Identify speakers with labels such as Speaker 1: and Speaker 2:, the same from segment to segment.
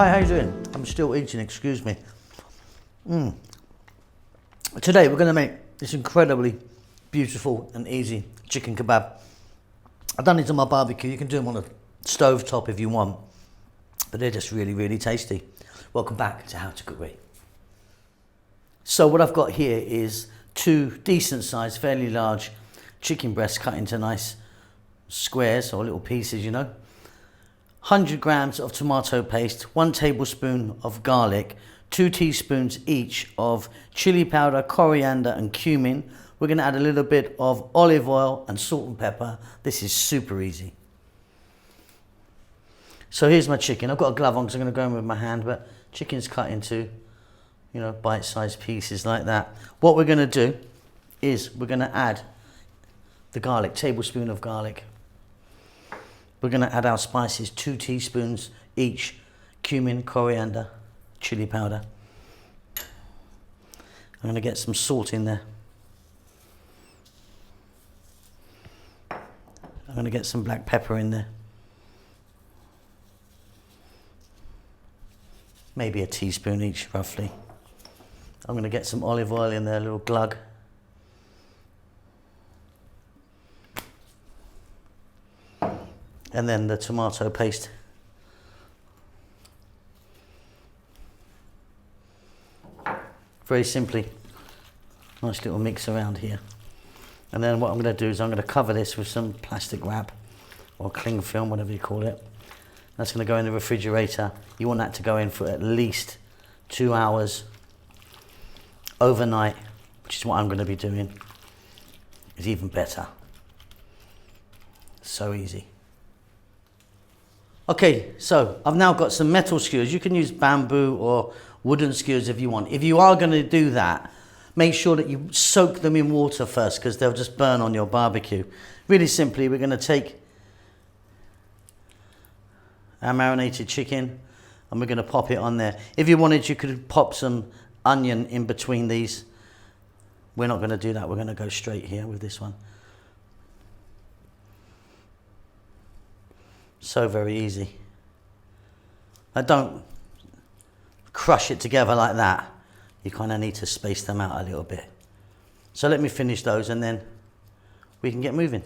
Speaker 1: Hi, how you doing? I'm still eating, excuse me. Today we're going to make this incredibly beautiful and easy chicken kebab. I've done these on my barbecue. You can do them on a stove top if you want, but they're just really, really tasty. Welcome back to How to Cook With. So what I've got here is 2 decent sized, fairly large chicken breasts cut into nice squares or little pieces, you know. 100 grams of tomato paste, 1 tablespoon of garlic, 2 teaspoons each of chili powder, coriander and cumin. We're going to add a little bit of olive oil and salt and pepper. This is super easy. So here's my chicken. I've got a glove on because I'm going to go in with my hand, but chicken's cut into, you know, bite-sized pieces like that. What we're going to do is we're going to add the garlic, tablespoon of garlic. We're going to add our spices, 2 teaspoons each, cumin, coriander, chili powder. I'm going to get some salt in there. I'm going to get some black pepper in there. Maybe a teaspoon each, roughly. I'm going to get some olive oil in there, a little glug. And then the tomato paste. Very simply, nice little mix around here. And then what I'm going to do is I'm going to cover this with some plastic wrap or cling film, whatever you call it. That's going to go in the refrigerator. You want that to go in for at least 2 hours overnight, which is what I'm going to be doing. It's even better. So easy. Okay, so I've now got some metal skewers. You can use bamboo or wooden skewers if you want. If you are going to do that, make sure that you soak them in water first because they'll just burn on your barbecue. Really simply, we're going to take our marinated chicken and we're going to pop it on there. If you wanted, you could pop some onion in between these. We're not going to do that. We're going to go straight here with this one. So very easy. Now don't crush it together like that. You kind of need to space them out a little bit. So let me finish those and then we can get moving.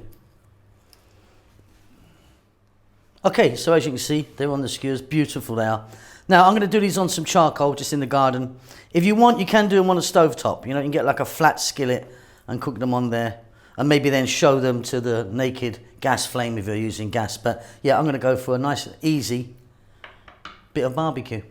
Speaker 1: Okay, so as you can see, they're on the skewers. Beautiful they are. Now I'm going to do these on some charcoal just in the garden. If you want, you can do them on a stove top. You know, you can get like a flat skillet and cook them on there. And maybe then show them to the naked gas flame if you're using gas. But yeah, I'm going to go for a nice, easy bit of barbecue.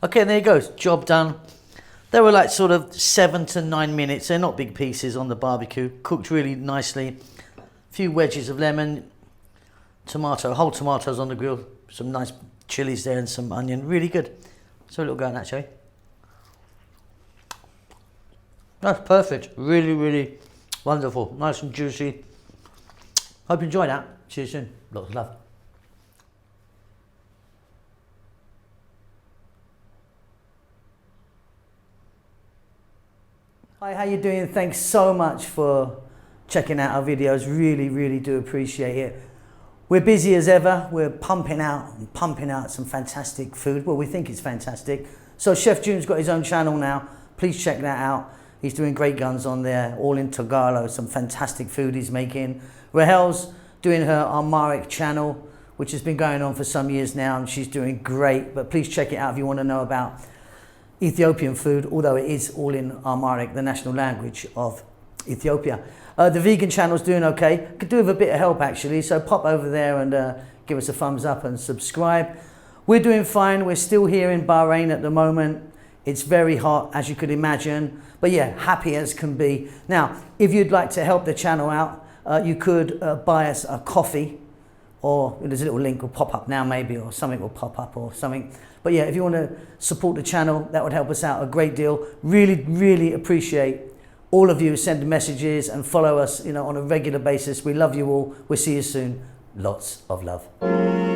Speaker 1: Okay, there you go, job done. They were like sort of 7 to 9 minutes. They're not big pieces on the barbecue. Cooked really nicely. A few wedges of lemon, tomato, whole tomatoes on the grill. Some nice chilies there and some onion. Really good. So a little go on that, shall we? That's perfect. Really, really wonderful. Nice and juicy. Hope you enjoyed that. See you soon. Lots of love. Hi, how you doing? Thanks so much for checking out our videos. Really, really do appreciate it. We're busy as ever. We're pumping out some fantastic food. Well, we think it's fantastic. So Chef June's got his own channel now. Please check that out. He's doing great guns on there, all in Tagalog, some fantastic food he's making. Rahel's doing her Armaric channel, which has been going on for some years now, and she's doing great. But please check it out if you want to know about Ethiopian food, although it is all in Amharic, the national language of Ethiopia. The vegan channel's doing okay. Could do with a bit of help actually, so pop over there and give us a thumbs up and subscribe. We're doing fine. We're still here in Bahrain at the moment. It's very hot, as you could imagine, but yeah, happy as can be. Now, if you'd like to help the channel out, you could buy us a coffee, or there's a little link will pop up now maybe, or something will pop up or something. But yeah, if you want to support the channel, that would help us out a great deal. Really, really appreciate all of you who send messages and follow us, on a regular basis. We love you all. We'll see you soon. Lots of love.